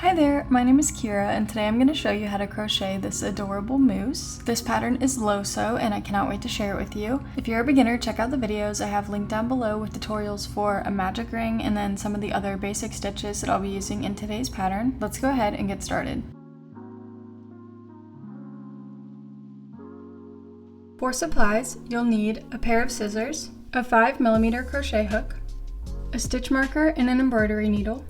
Hi there, my name is Kira and today I'm going to show you how to crochet this adorable moose. This pattern is low-sew and I cannot wait to share it with you. If you're a beginner, check out the videos I have linked down below with tutorials for a magic ring and then some of the other basic stitches that I'll be using in today's pattern. Let's go ahead and get started. For supplies, you'll need a pair of scissors, a 5mm crochet hook, a stitch marker and an embroidery needle,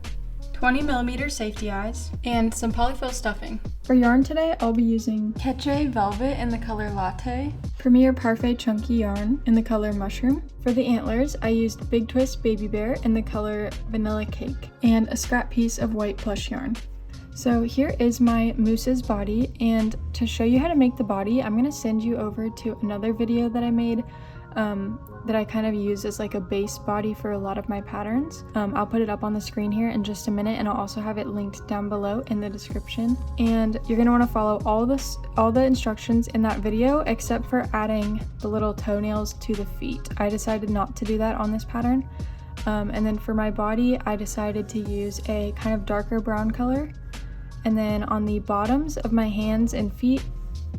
20mm safety eyes, and some polyfill stuffing. For yarn today, I'll be using Keche Velvet in the color Latte, Premier Parfait Chunky yarn in the color Mushroom. For the antlers, I used Big Twist Baby Bear in the color Vanilla Cake, and a scrap piece of white plush yarn. So here is my moose's body, and to show you how to make the body, I'm going to send you over to another video that I made that I kind of use as like a base body for a lot of my patterns. I'll put it up on the screen here in just a minute, and I'll also have it linked down below in the description. And you're going to want to follow all the instructions in that video except for adding the little toenails to the feet. I decided not to do that on this pattern. And then for my body, I decided to use a kind of darker brown color. And then on the bottoms of my hands and feet,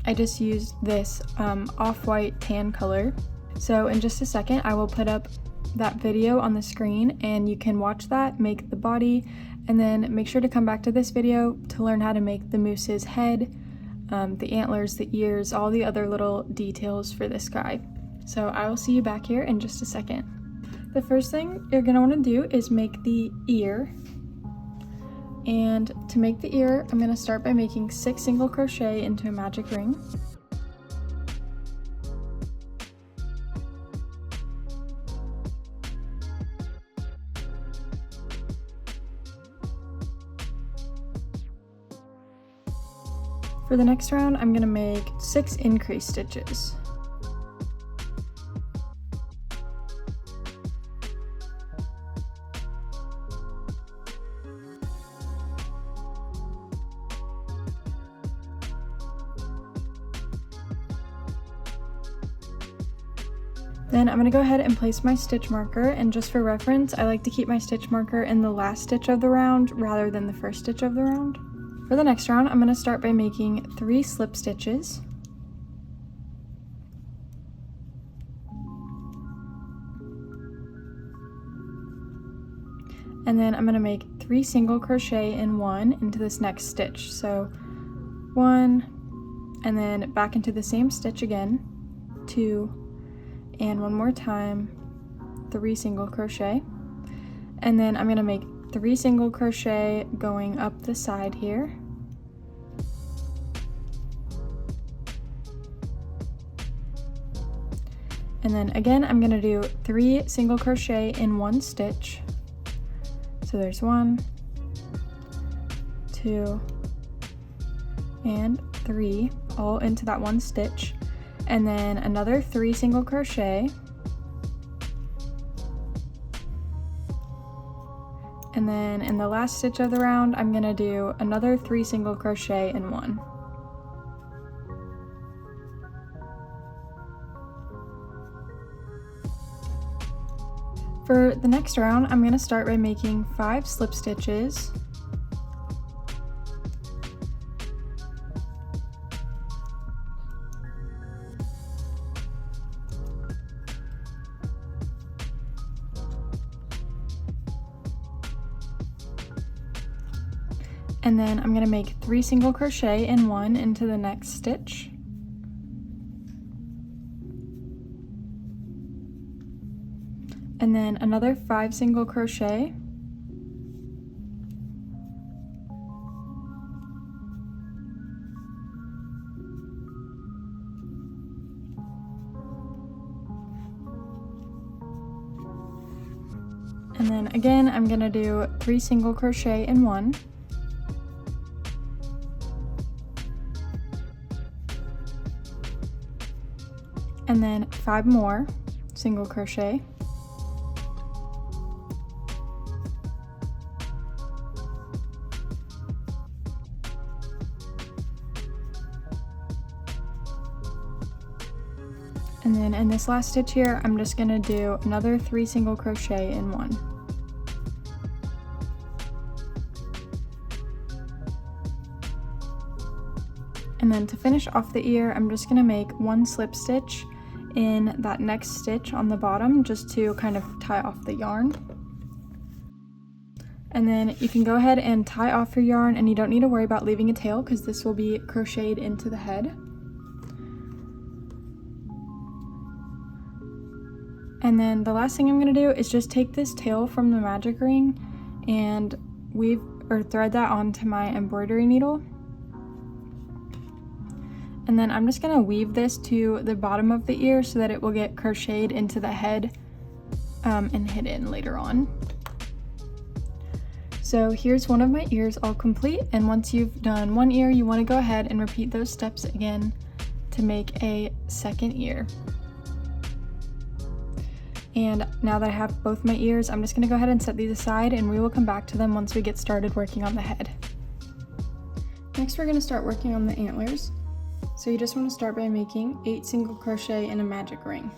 I just used this off-white tan color. So in just a second, I will put up that video on the screen and you can watch that, make the body, and then make sure to come back to this video to learn how to make the moose's head, the antlers, the ears, all the other little details for this guy. So I will see you back here in just a second. The first thing you're going to want to do is make the ear. And to make the ear, I'm going to start by making 6 single crochet into a magic ring. For the next round, I'm going to make 6 increase stitches. Then I'm going to go ahead and place my stitch marker, and just for reference, I like to keep my stitch marker in the last stitch of the round rather than the first stitch of the round. For the next round, I'm going to start by making 3 slip stitches. And then I'm going to make 3 single crochet in 1 into this next stitch. So 1, and then back into the same stitch again, 2, and one more time, 3 single crochet. And then I'm going to make 3 single crochet going up the side here. And then again, I'm going to do 3 single crochet in 1 stitch. So there's 1, 2, and 3, all into that 1 stitch. And then another 3 single crochet. And then in the last stitch of the round, I'm going to do another 3 single crochet in 1. For the next round, I'm going to start by making 5 slip stitches. And then I'm going to make 3 single crochet in 1 into the next stitch. And then another 5 single crochet. And then again, I'm going to do 3 single crochet in 1. And then 5 more single crochet. And then in this last stitch here, I'm just going to do another 3 single crochet in 1. And then to finish off the ear, I'm just gonna make one slip stitch in that next stitch on the bottom just to kind of tie off the yarn. And then you can go ahead and tie off your yarn, and you don't need to worry about leaving a tail because this will be crocheted into the head. And then the last thing I'm going to do is just take this tail from the magic ring and weave or thread that onto my embroidery needle. And then I'm just going to weave this to the bottom of the ear so that it will get crocheted into the head and hidden later on. So here's one of my ears all complete, and once you've done one ear, you want to go ahead and repeat those steps again to make a second ear. And now that I have both my ears, I'm just going to go ahead and set these aside, and we will come back to them once we get started working on the head. Next, we're going to start working on the antlers. So you just want to start by making 8 single crochet in a magic ring.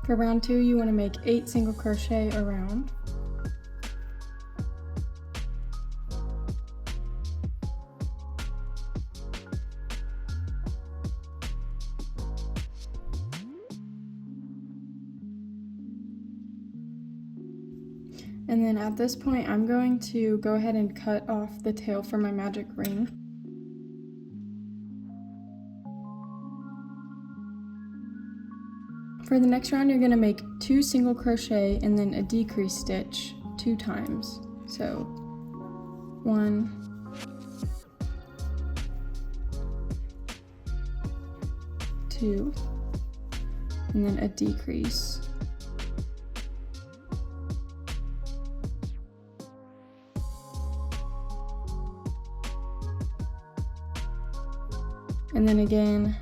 For round 2, you want to make 8 single crochet around. And then at this point, I'm going to go ahead and cut off the tail from my magic ring. For the next round, you're going to make 2 single crochet and then a decrease stitch 2 times. So 1, 2, and then a decrease. And then again,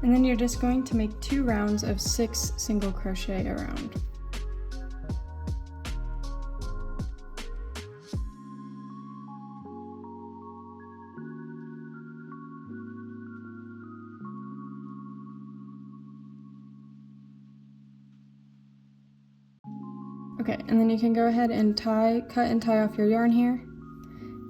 and then you're just going to make 2 rounds of 6 single crochet around. Okay, and then you can go ahead and cut and tie off your yarn here.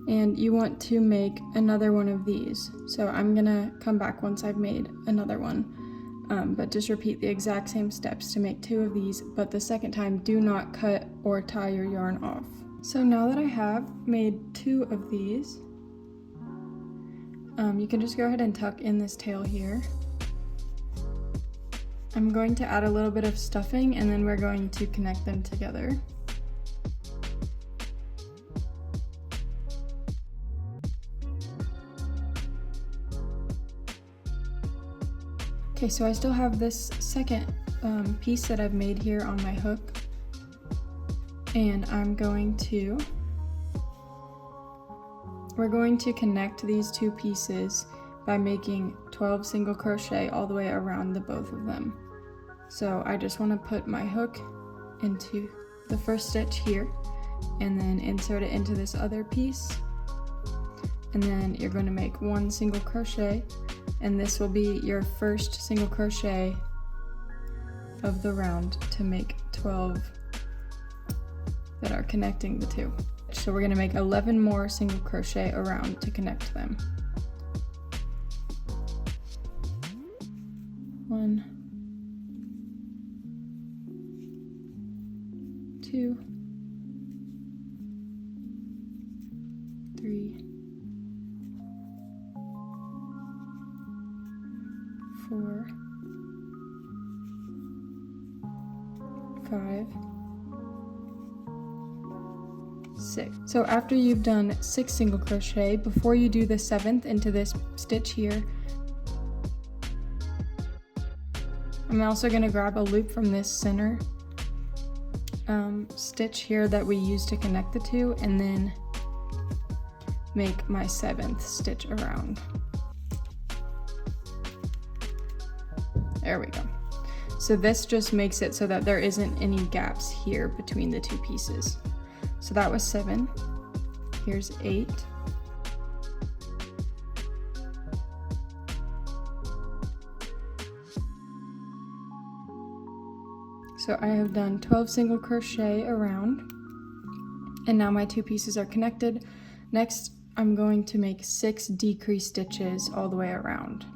And you want to make another one of these. So I'm gonna come back once I've made another one, but just repeat the exact same steps to make 2 of these, but the second time do not cut or tie your yarn off. So now that I have made 2 of these, you can just go ahead and tuck in this tail here. I'm going to add a little bit of stuffing and then we're going to connect them together. Okay, so I still have this second piece that I've made here on my hook, and we're going to connect these 2 pieces by making 12 single crochet all the way around the both of them. So I just want to put my hook into the first stitch here and then insert it into this other piece, and then you're going to make 1 single crochet, and this will be your first single crochet of the round to make 12 that are connecting the 2. So we're going to make 11 more single crochet around to connect them. 1, 2, 3, 4, 5, 6. So after you've done 6 single crochet, before you do the 7th into this stitch here, I'm also going to grab a loop from this center stitch here that we use to connect the 2, and then make my 7th stitch around. There we go. So this just makes it so that there isn't any gaps here between the two pieces. So that was 7. Here's 8. So I have done 12 single crochet around, and now my two pieces are connected. Next, I'm going to make 6 decrease stitches all the way around.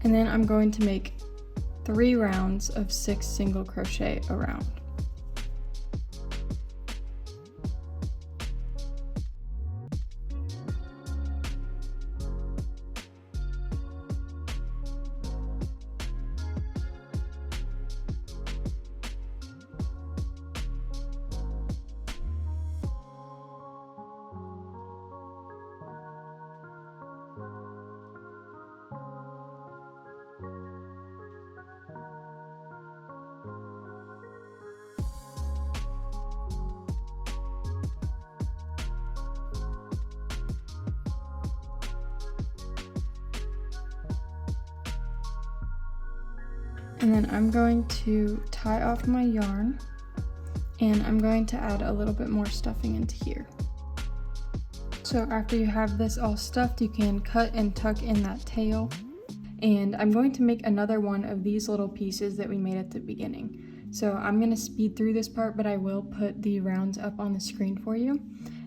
And then I'm going to make 3 rounds of 6 single crochet around. And then I'm going to tie off my yarn, and I'm going to add a little bit more stuffing into here. So after you have this all stuffed, you can cut and tuck in that tail. And I'm going to make another one of these little pieces that we made at the beginning. So I'm going to speed through this part, but I will put the rounds up on the screen for you.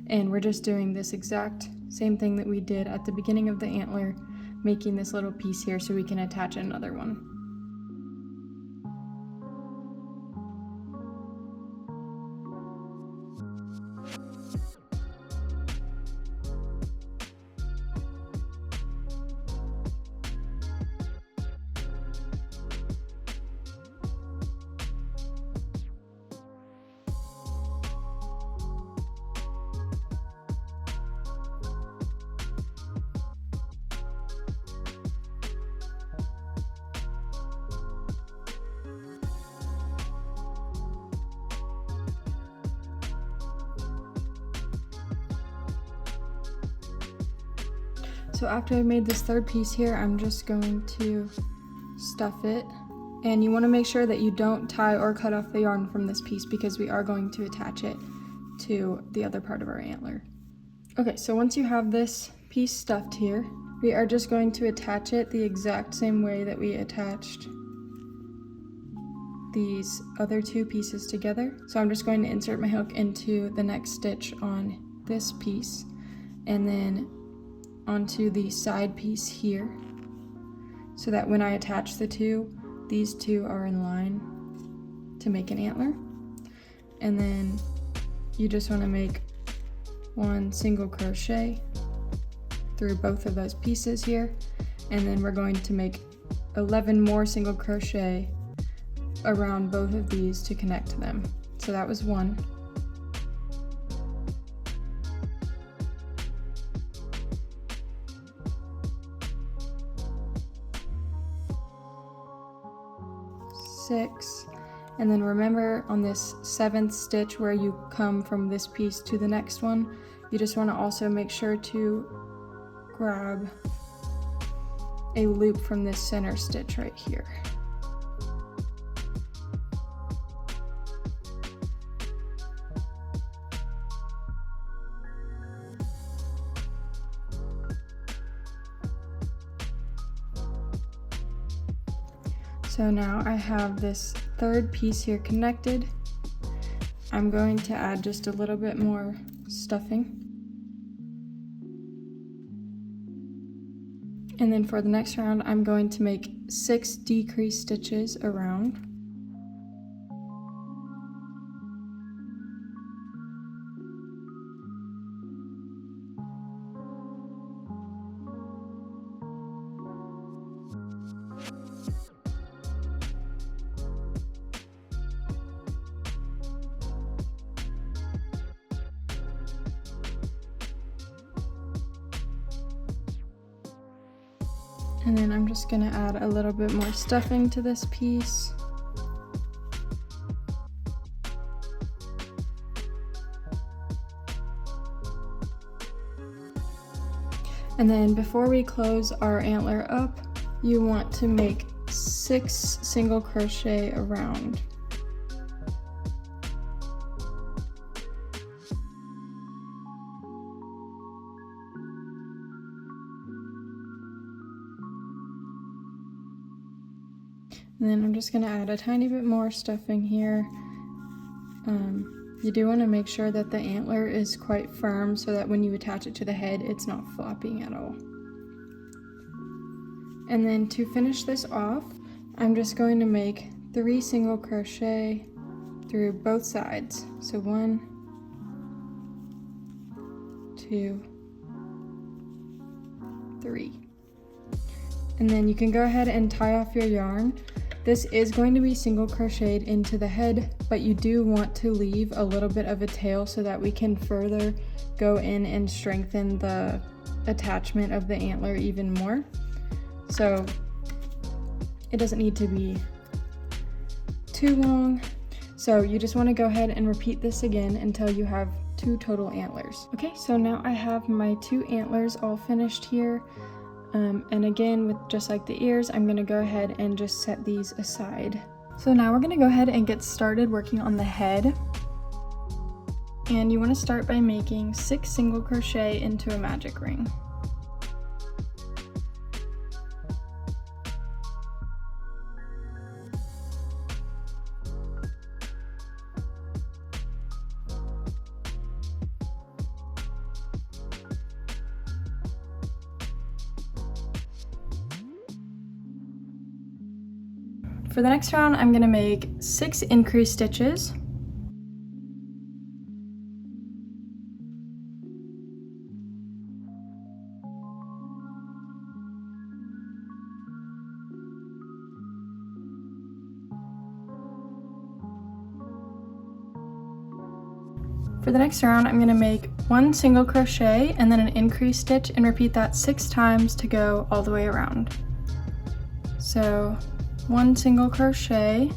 And we're just doing this exact same thing that we did at the beginning of the antler, making this little piece here so we can attach another one. So after I made this third piece here, I'm just going to stuff it. And you want to make sure that you don't tie or cut off the yarn from this piece because we are going to attach it to the other part of our antler. Okay, so once you have this piece stuffed here, we are just going to attach it the exact same way that we attached these other two pieces together. So I'm just going to insert my hook into the next stitch on this piece, and then onto the side piece here, so that when I attach the two, these two are in line to make an antler. And then you just want to make 1 single crochet through both of those pieces here, and then we're going to make 11 more single crochet around both of these to connect them. So that was 1. 6, and then remember on this 7th stitch where you come from this piece to the next one, you just want to also make sure to grab a loop from this center stitch right here. So now I have this third piece here connected. I'm going to add just a little bit more stuffing. And then for the next round, I'm going to make 6 decrease stitches around. And then I'm just gonna add a little bit more stuffing to this piece. And then before we close our antler up, you want to make 6 single crochet around. And then I'm just going to add a tiny bit more stuffing here. You do want to make sure that the antler is quite firm so that when you attach it to the head, it's not flopping at all. And then to finish this off, I'm just going to make 3 single crochet through both sides. So 1, 2, 3. And then you can go ahead and tie off your yarn. This is going to be single crocheted into the head, but you do want to leave a little bit of a tail so that we can further go in and strengthen the attachment of the antler even more. So it doesn't need to be too long. So you just want to go ahead and repeat this again until you have 2 total antlers. Okay, so now I have my 2 antlers all finished here. And again, with just like the ears, I'm gonna go ahead and just set these aside. So now we're gonna go ahead and get started working on the head. And you wanna start by making 6 single crochet into a magic ring. For the next round, I'm going to make 6 increase stitches. For the next round, I'm going to make 1 single crochet and then an increase stitch and repeat that 6 times to go all the way around. So 1 single crochet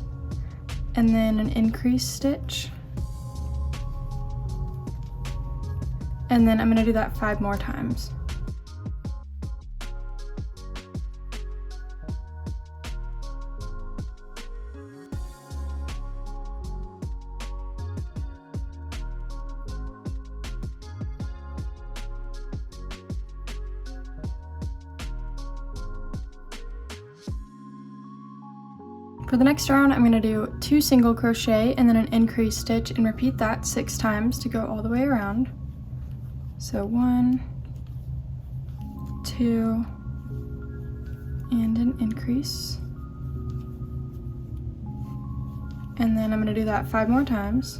and then an increase stitch, and then I'm going to do that 5 more times. For the next round, I'm going to do 2 single crochet and then an increase stitch and repeat that 6 times to go all the way around. So 1, 2, and an increase. And then I'm going to do that 5 more times.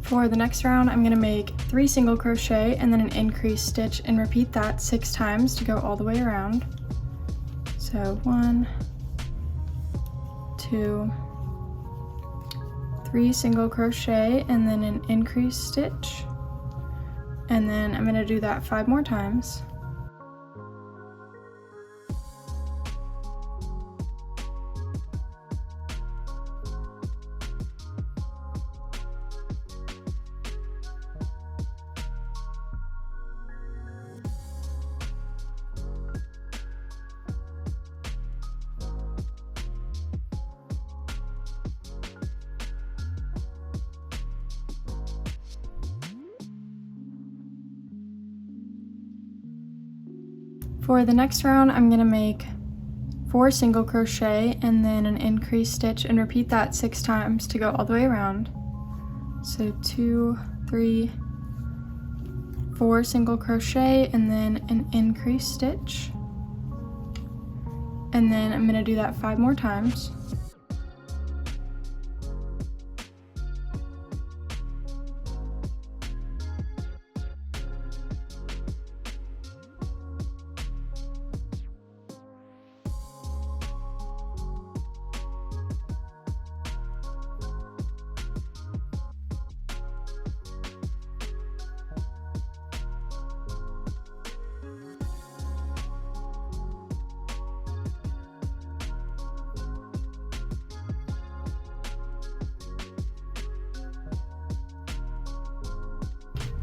For the next round, I'm going to make 3 single crochet and then an increase stitch and repeat that 6 times to go all the way around. So 1, 2, 3 single crochet and then an increase stitch, and then I'm going to do that 5 more times. For the next round, I'm going to make 4 single crochet and then an increase stitch and repeat that 6 times to go all the way around. So 2, 3, 4 single crochet and then an increase stitch, and then I'm going to do that 5 more times.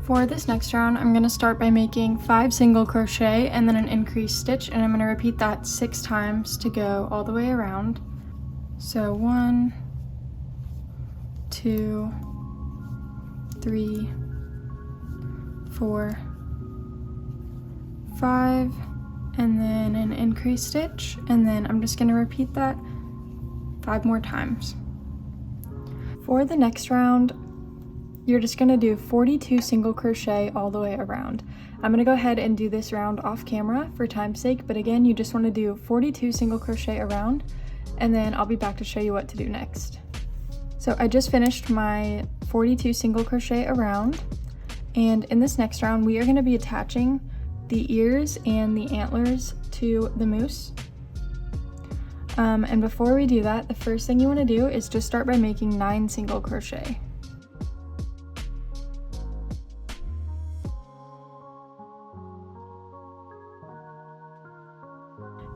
For this next round, I'm going to start by making 5 single crochet and then an increased stitch, and I'm going to repeat that 6 times to go all the way around. So 1, 2, 3, 4, 5, and then an increased stitch, and then I'm just going to repeat that 5 more times. For the next round, you're just going to do 42 single crochet all the way around. I'm going to go ahead and do this round off camera for time's sake, but again, you just want to do 42 single crochet around, and then I'll be back to show you what to do next. So I just finished my 42 single crochet around, and in this next round, we are going to be attaching the ears and the antlers to the moose. And before we do that, the first thing you want to do is just start by making 9 single crochet.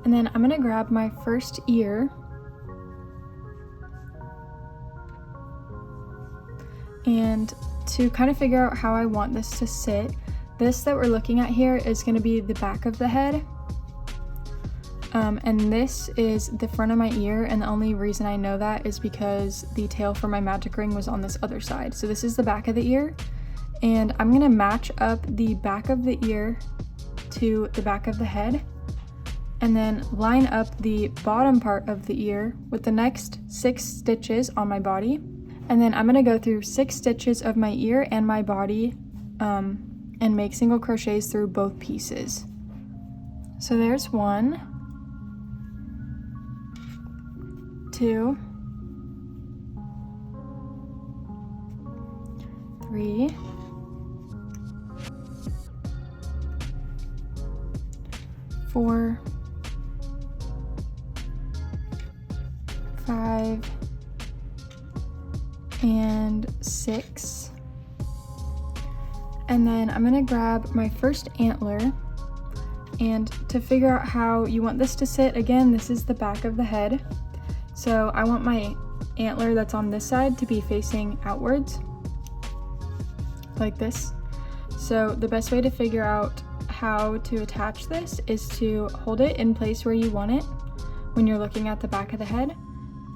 And then I'm going to grab my first ear and to kind of figure out how I want this to sit, this that we're looking at here is going to be the back of the head. And this is the front of my ear, and the only reason I know that is because the tail for my magic ring was on this other side. So this is the back of the ear, and I'm going to match up the back of the ear to the back of the head, and then line up the bottom part of the ear with the next 6 stitches on my body. And then I'm going to go through 6 stitches of my ear and my body and make single crochets through both pieces. So there's 1, 2, 3, 4, 5, and 6. And then I'm gonna grab my first antler, and to figure out how you want this to sit, again, this is the back of the head. So I want my antler that's on this side to be facing outwards, like this. So the best way to figure out how to attach this is to hold it in place where you want it when you're looking at the back of the head,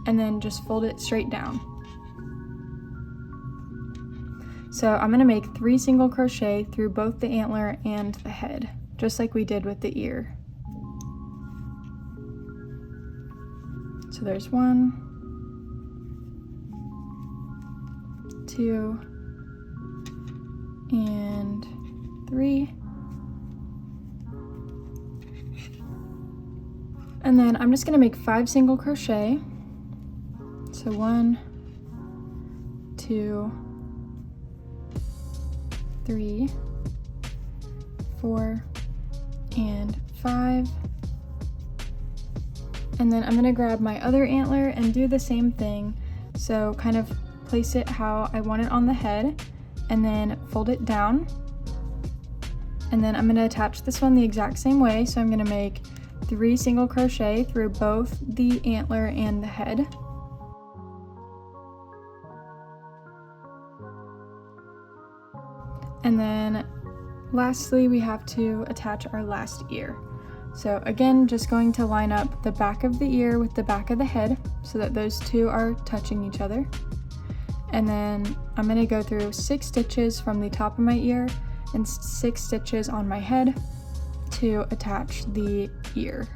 and then just fold it straight down. So I'm going to make 3 single crochet through both the antler and the head, just like we did with the ear. So there's 1, 2, and 3. And then I'm just going to make 5 single crochet. So 1, 2, 3, 4, and 5. And then I'm going to grab my other antler and do the same thing. So kind of place it how I want it on the head, and then fold it down. And then I'm going to attach this one the exact same way. So I'm going to make 3 single crochet through both the antler and the head. And then lastly, we have to attach our last ear. So again, just going to line up the back of the ear with the back of the head so that those two are touching each other. And then I'm going to go through 6 stitches from the top of my ear and 6 stitches on my head to attach the ear.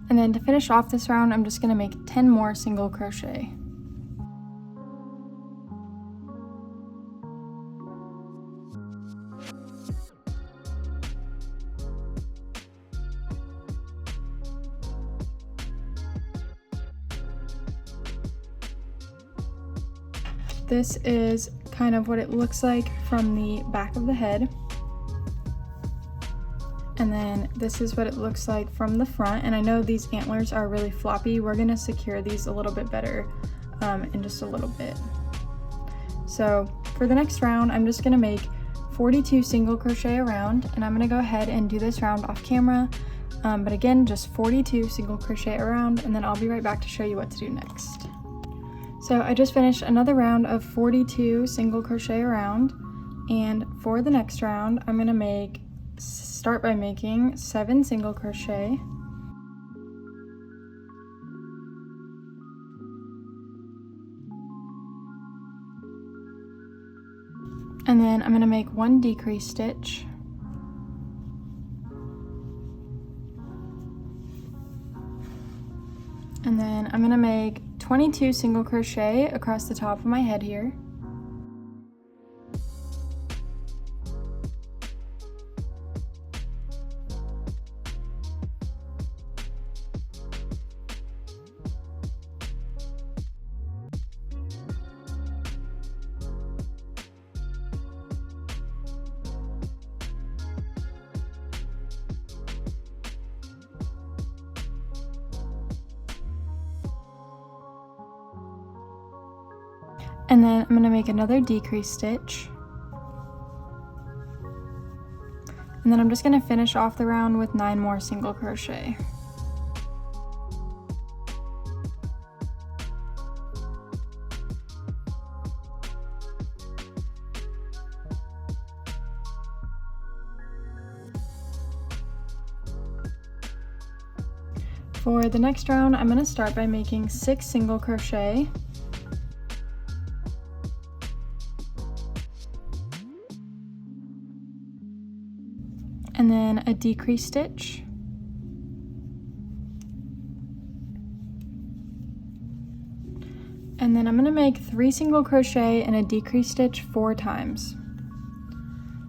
And then to finish off this round, I'm just going to make 10 more single crochet. This is kind of what it looks like from the back of the head. And then this is what it looks like from the front. And I know these antlers are really floppy. We're gonna secure these a little bit better in just a little bit. So for the next round, I'm just gonna make 42 single crochet around, and I'm gonna go ahead and do this round off camera. But again, just 42 single crochet around, and then I'll be right back to show you what to do next. So I just finished another round of 42 single crochet around, and for the next round, I'm gonna start by making 7 single crochet. And then I'm gonna make 1 decrease stitch. And then I'm gonna make 22 single crochet across the top of my head here. And then I'm going to make another decrease stitch. And then I'm just going to finish off the round with 9 more single crochet. For the next round, I'm going to start by making 6 single crochet. And then a decrease stitch. And then I'm going to make 3 single crochet and a decrease stitch 4 times.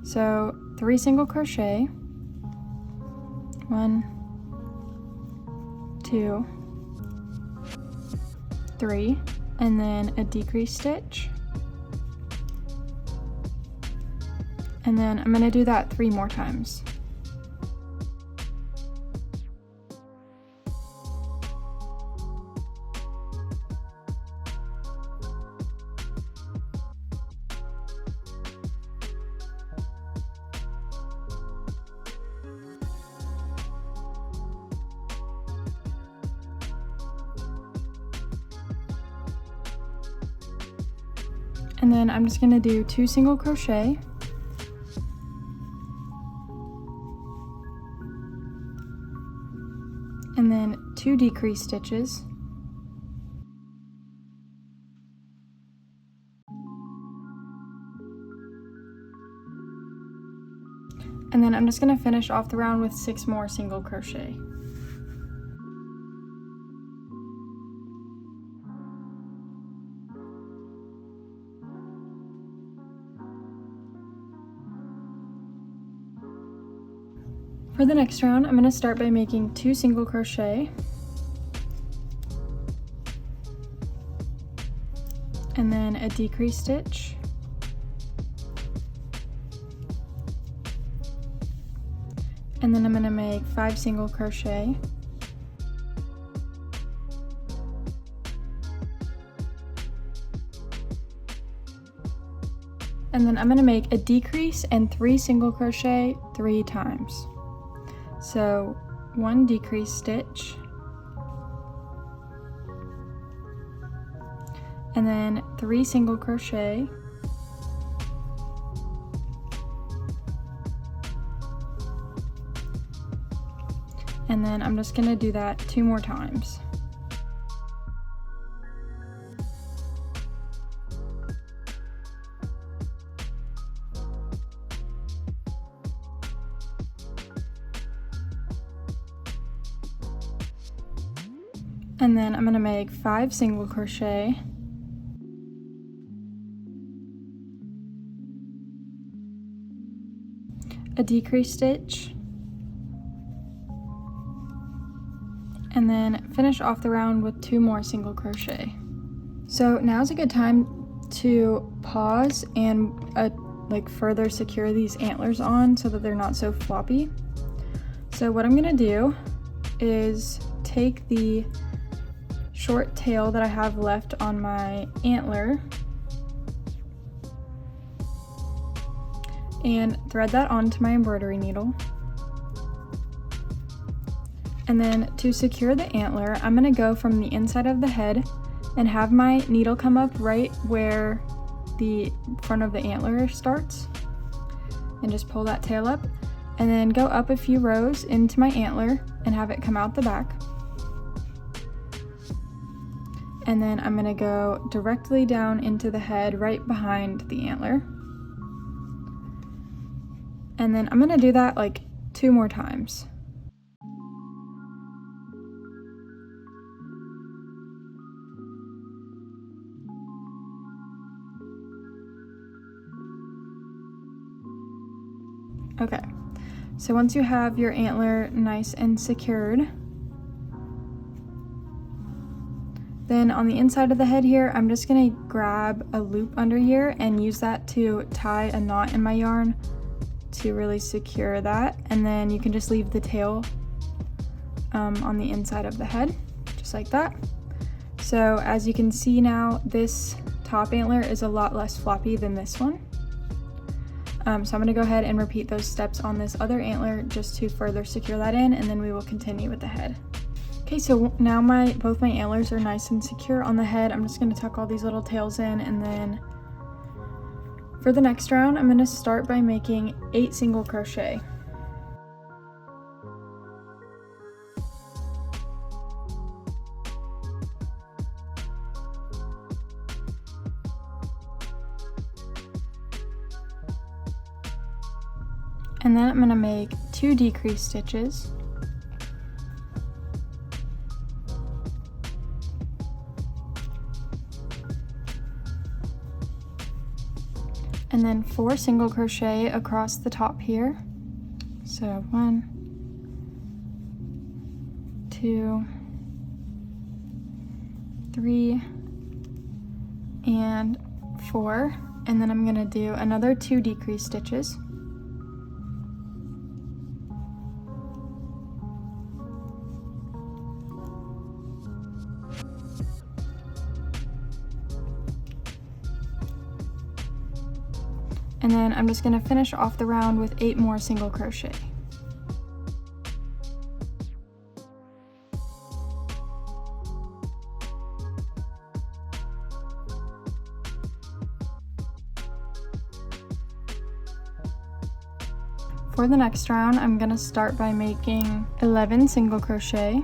So 3 single crochet, 1, 2, 3, and then a decrease stitch. And then I'm going to do that 3 more times. And then I'm just going to do 2 single crochet. And then 2 decrease stitches. And then I'm just going to finish off the round with 6 more single crochet. For the next round, I'm going to start by making 2 single crochet. And then a decrease stitch. And then I'm going to make 5 single crochet. And then I'm going to make a decrease and 3 single crochet 3 times. So 1 decrease stitch, and then 3 single crochet, and then I'm just going to do that 2 more times. And then I'm going to make 5 single crochet, a decrease stitch, and then finish off the round with 2 more single crochet. So now's a good time to pause and like further secure these antlers on so that they're not so floppy. So what I'm gonna do is take the short tail that I have left on my antler and thread that onto my embroidery needle. And then to secure the antler, I'm gonna go from the inside of the head and have my needle come up right where the front of the antler starts, and just pull that tail up, and then go up a few rows into my antler and have it come out the back. And then I'm gonna go directly down into the head right behind the antler. And then I'm gonna do that like 2 more times. Okay, so once you have your antler nice and secured, then on the inside of the head here, I'm just gonna grab a loop under here and use that to tie a knot in my yarn to really secure that. And then you can just leave the tail on the inside of the head, just like that. So as you can see now, this top antler is a lot less floppy than this one. So I'm gonna go ahead and repeat those steps on this other antler just to further secure that in, and then we will continue with the head. Okay, so now both my antlers are nice and secure on the head. I'm just gonna tuck all these little tails in, and then for the next round, I'm gonna start by making 8 single crochet. And then I'm gonna make 2 decrease stitches. And then 4 single crochet across the top here. So 1, 2, 3, and 4. And then I'm gonna do another 2 decrease stitches. And then I'm just gonna finish off the round with 8 more single crochet. For the next round, I'm gonna start by making 11 single crochet.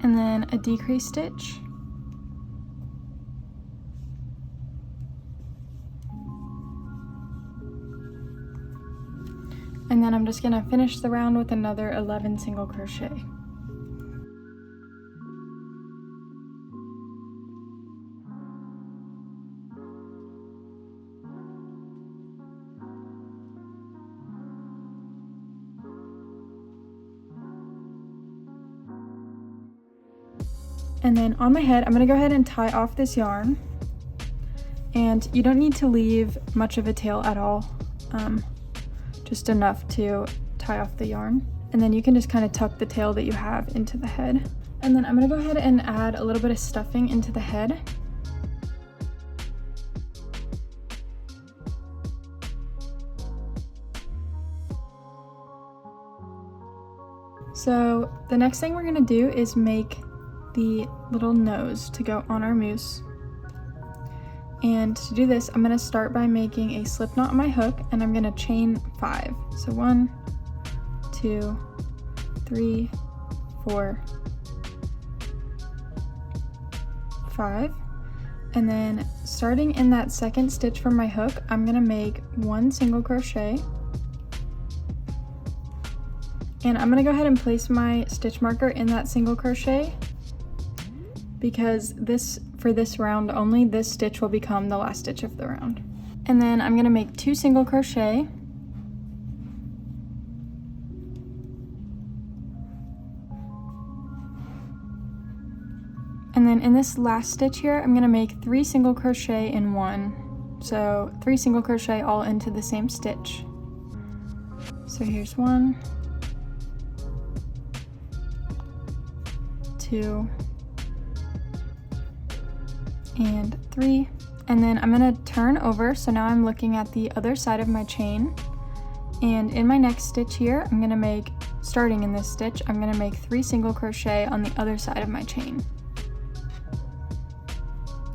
And then a decrease stitch. And then I'm just gonna finish the round with another 11 single crochet. And then on my head, I'm gonna go ahead and tie off this yarn. And you don't need to leave much of a tail at all, just enough to tie off the yarn. And then you can just kind of tuck the tail that you have into the head. And then I'm gonna go ahead and add a little bit of stuffing into the head. So the next thing we're gonna do is make the little nose to go on our moose. And to do this, I'm gonna start by making a slip knot on my hook, and I'm gonna chain 5. So 1, 2, 3, 4, 5. And then starting in that second stitch from my hook, I'm gonna make 1 single crochet. And I'm gonna go ahead and place my stitch marker in that single crochet because for this round only, this stitch will become the last stitch of the round. And then I'm gonna make 2 single crochet. And then in this last stitch here, I'm gonna make 3 single crochet in 1. So 3 single crochet all into the same stitch. So here's 1, 2, and 3. And then I'm gonna turn over, so now I'm looking at the other side of my chain. And in my next stitch here, I'm gonna make, starting in this stitch, I'm gonna make 3 single crochet on the other side of my chain.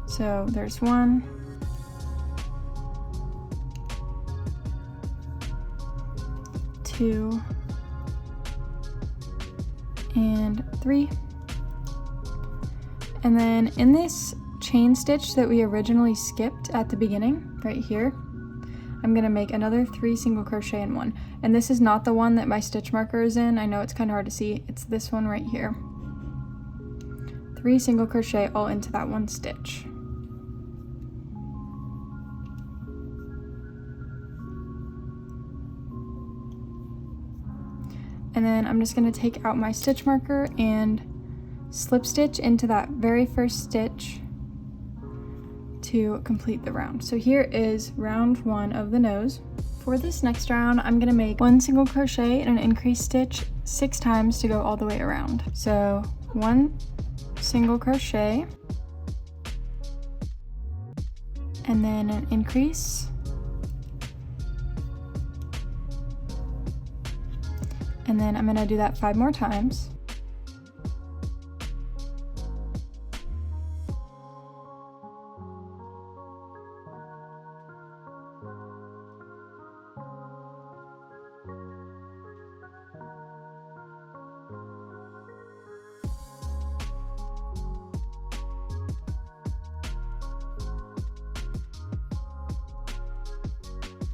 So there's 1, 2, and 3. And then in this chain stitch that we originally skipped at the beginning, right here, I'm gonna make another 3 single crochet in 1. And this is not the one that my stitch marker is in. I know it's kind of hard to see. It's this one right here. 3 single crochet all into that one stitch. And then I'm just gonna take out my stitch marker and slip stitch into that very first stitch to complete the round. So here is round 1 of the nose. For this next round, I'm gonna make 1 single crochet and an increase stitch 6 times to go all the way around. So 1 single crochet, and then an increase, and then I'm gonna do that 5 more times.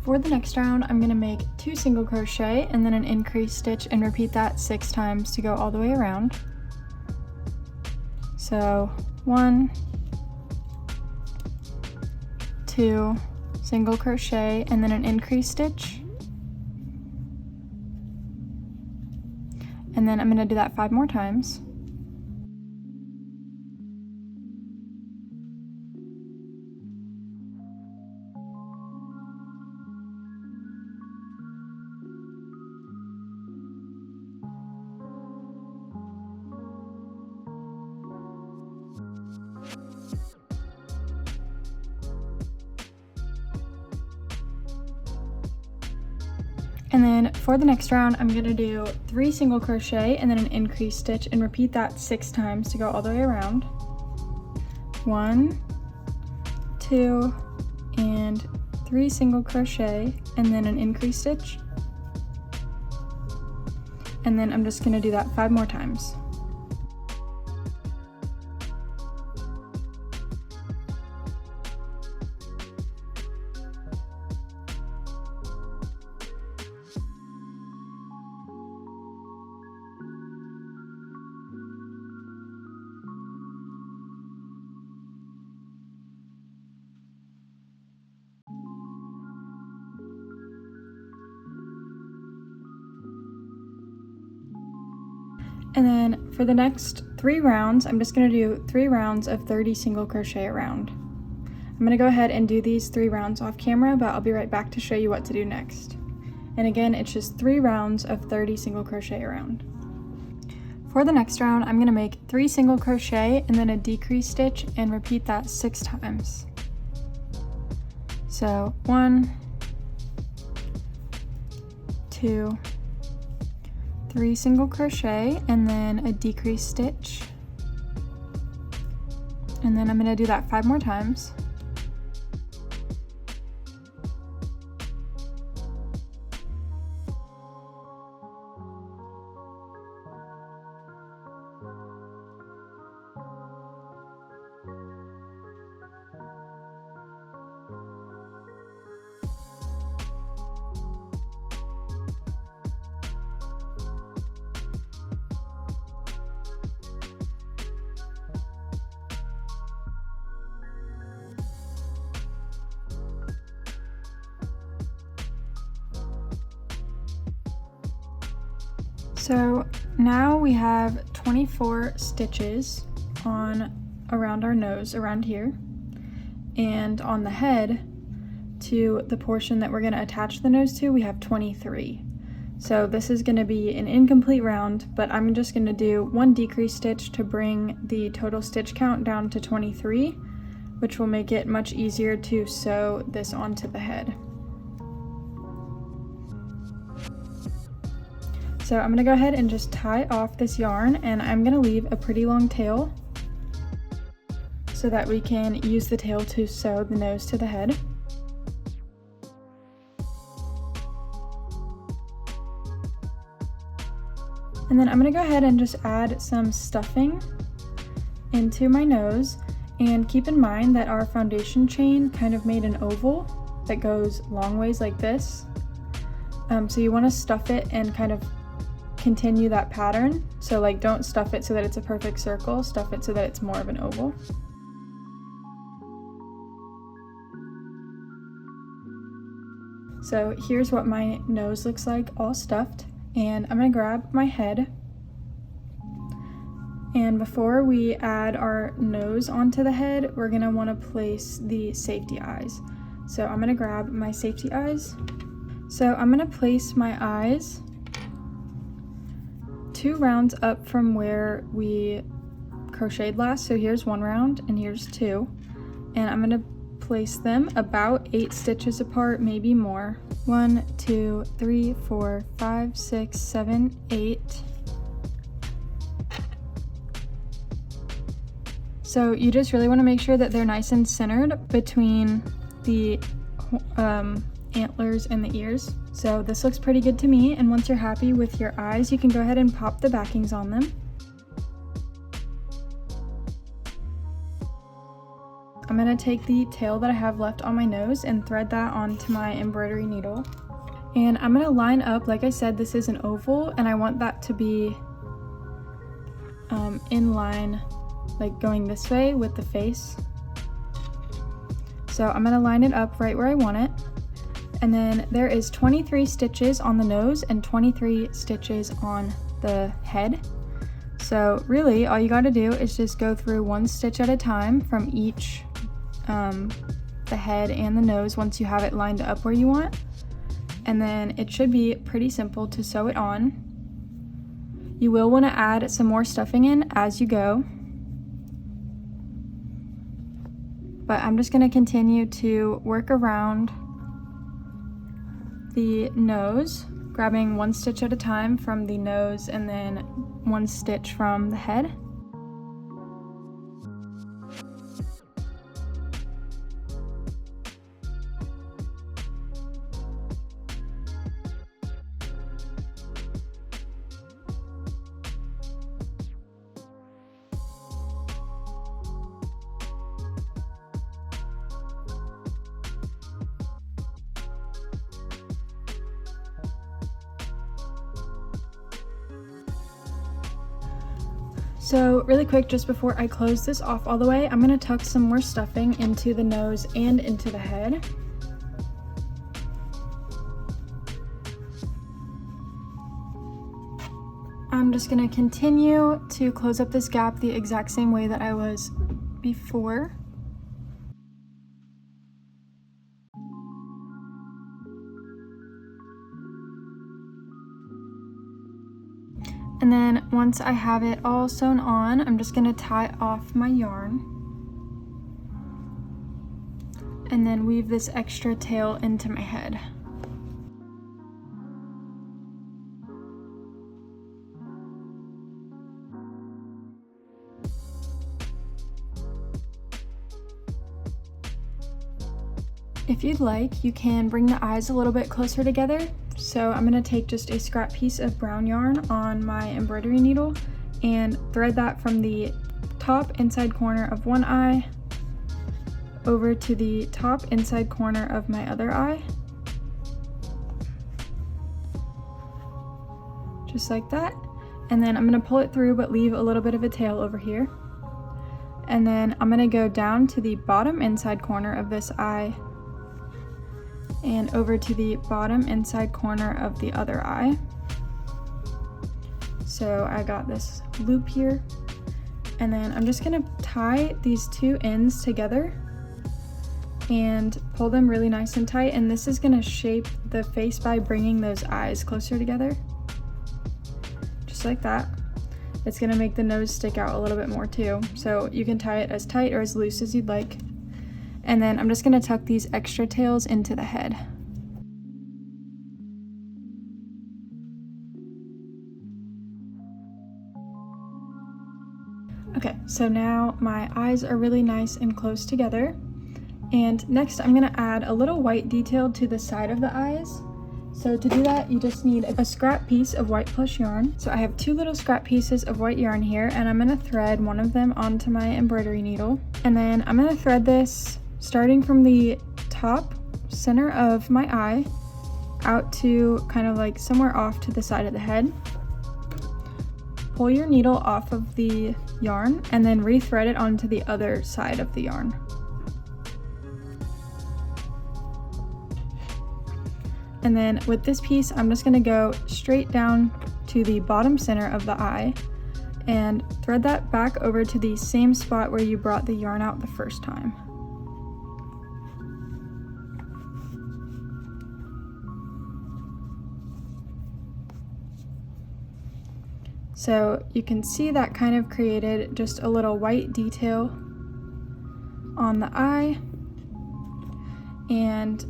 For the next round, I'm gonna make 2 single crochet and then an increase stitch and repeat that 6 times to go all the way around. So 1, 2, single crochet and then an increase stitch. And then I'm gonna do that 5 more times. And then for the next round, I'm gonna do 3 single crochet and then an increase stitch and repeat that 6 times to go all the way around. 1, 2, and 3 single crochet and then an increase stitch. And then I'm just gonna do that 5 more times. And then for the next 3 rounds, I'm just gonna do 3 rounds of 30 single crochet a round. I'm gonna go ahead and do these 3 rounds off camera, but I'll be right back to show you what to do next. And again, it's just 3 rounds of 30 single crochet a round. For the next round, I'm gonna make 3 single crochet and then a decrease stitch and repeat that 6 times. So 1, 2, 3 single crochet and then a decrease stitch, and then I'm going to do that 5 more times. So now we have 24 stitches around our nose, around here, and on the head to the portion that we're going to attach the nose to, we have 23. So this is going to be an incomplete round, but I'm just going to do one decrease stitch to bring the total stitch count down to 23, which will make it much easier to sew this onto the head. So I'm going to go ahead and just tie off this yarn, and I'm going to leave a pretty long tail so that we can use the tail to sew the nose to the head. And then I'm going to go ahead and just add some stuffing into my nose, and keep in mind that our foundation chain kind of made an oval that goes long ways like this. So you want to stuff it and kind of continue that pattern. So like, don't stuff it so that it's a perfect circle, stuff it so that it's more of an oval. So here's what my nose looks like all stuffed, and I'm going to grab my head, and before we add our nose onto the head, we're going to want to place the safety eyes. So I'm going to grab my safety eyes. So I'm going to place my eyes 2 rounds up from where we crocheted last. So here's 1 round and here's 2, and I'm going to place them about 8 stitches apart, maybe more. 1, 2, 3, 4, 5, 6, 7, 8. So you just really want to make sure that they're nice and centered between the antlers and the ears. So this looks pretty good to me, and once you're happy with your eyes, you can go ahead and pop the backings on them. I'm going to take the tail that I have left on my nose and thread that onto my embroidery needle. And I'm going to line up, like I said, this is an oval, and I want that to be in line, like going this way with the face. So I'm going to line it up right where I want it. And then there is 23 stitches on the nose and 23 stitches on the head. So really all you got to do is just go through 1 stitch at a time from each the head and the nose once you have it lined up where you want, and then it should be pretty simple to sew it on. You will want to add some more stuffing in as you go, but I'm just going to continue to work around the nose, grabbing 1 stitch at a time from the nose and then 1 stitch from the head. So really quick, just before I close this off all the way, I'm going to tuck some more stuffing into the nose and into the head. I'm just going to continue to close up this gap the exact same way that I was before. And then once I have it all sewn on, I'm just going to tie off my yarn and then weave this extra tail into my head. If you'd like, you can bring the eyes a little bit closer together. So I'm going to take just a scrap piece of brown yarn on my embroidery needle and thread that from the top inside corner of one eye over to the top inside corner of my other eye. Just like that. And then I'm going to pull it through but leave a little bit of a tail over here. And then I'm going to go down to the bottom inside corner of this eye and over to the bottom inside corner of the other eye. So I got this loop here, and then I'm just gonna tie these two ends together and pull them really nice and tight, and this is gonna shape the face by bringing those eyes closer together, just like that. It's gonna make the nose stick out a little bit more too, so you can tie it as tight or as loose as you'd like. And then I'm just gonna tuck these extra tails into the head. Okay, so now my eyes are really nice and close together. And next I'm gonna add a little white detail to the side of the eyes. So to do that, you just need a scrap piece of white plush yarn. So I have two little scrap pieces of white yarn here, and I'm gonna thread one of them onto my embroidery needle. And then I'm gonna thread this starting from the top center of my eye out to kind of like somewhere off to the side of the head. Pull your needle off of the yarn and then re-thread it onto the other side of the yarn. And then with this piece, I'm just gonna go straight down to the bottom center of the eye and thread that back over to the same spot where you brought the yarn out the first time. So you can see that kind of created just a little white detail on the eye, and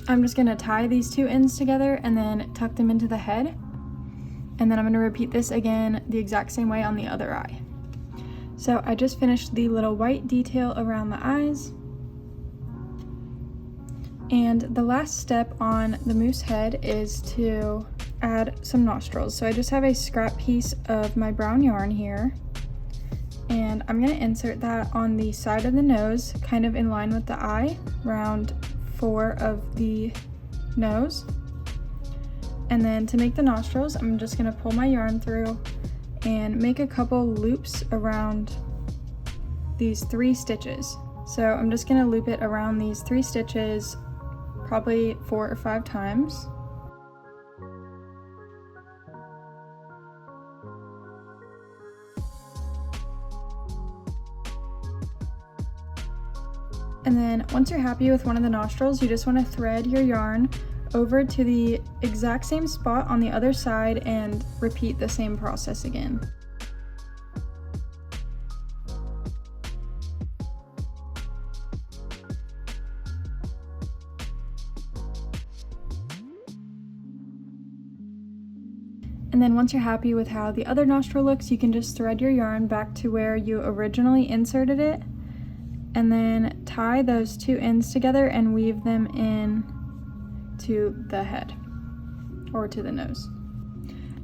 I'm just gonna tie these two ends together and then tuck them into the head. And then I'm gonna repeat this again the exact same way on the other eye. So I just finished the little white detail around the eyes. And the last step on the moose head is to add some nostrils. So I just have a scrap piece of my brown yarn here, and I'm gonna insert that on the side of the nose, kind of in line with the eye, around 4 of the nose. And then to make the nostrils, I'm just gonna pull my yarn through and make a couple loops around these 3 stitches. So I'm just gonna loop it around these 3 stitches probably 4 or 5 times. And then once you're happy with one of the nostrils, you just want to thread your yarn over to the exact same spot on the other side and repeat the same process again. And then once you're happy with how the other nostril looks, you can just thread your yarn back to where you originally inserted it, and then tie those 2 ends together and weave them in to the head or to the nose.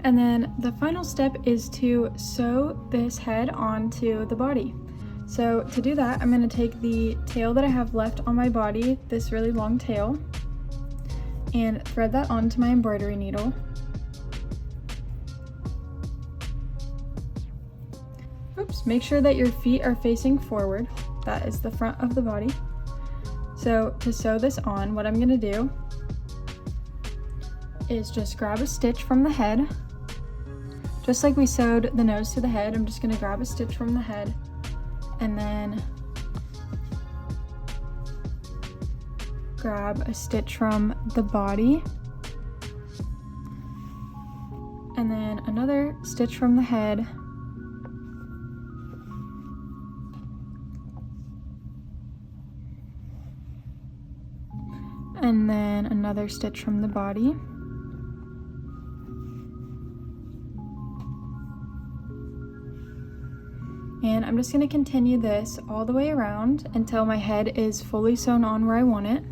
And then the final step is to sew this head onto the body. So to do that, I'm going to take the tail that I have left on my body, this really long tail, and thread that onto my embroidery needle. Oops, make sure that your feet are facing forward. That is the front of the body. So to sew this on, what I'm gonna do is just grab a stitch from the head. Just like we sewed the nose to the head, I'm just gonna grab a stitch from the head and then grab a stitch from the body and then another stitch from the head, and then another stitch from the body. And I'm just going to continue this all the way around until my head is fully sewn on where I want it.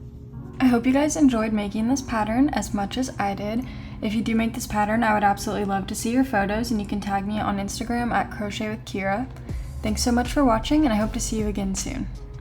I hope you guys enjoyed making this pattern as much as I did. If you do make this pattern, I would absolutely love to see your photos, and you can tag me on Instagram at Crochet with Kira. Thanks so much for watching, and I hope to see you again soon.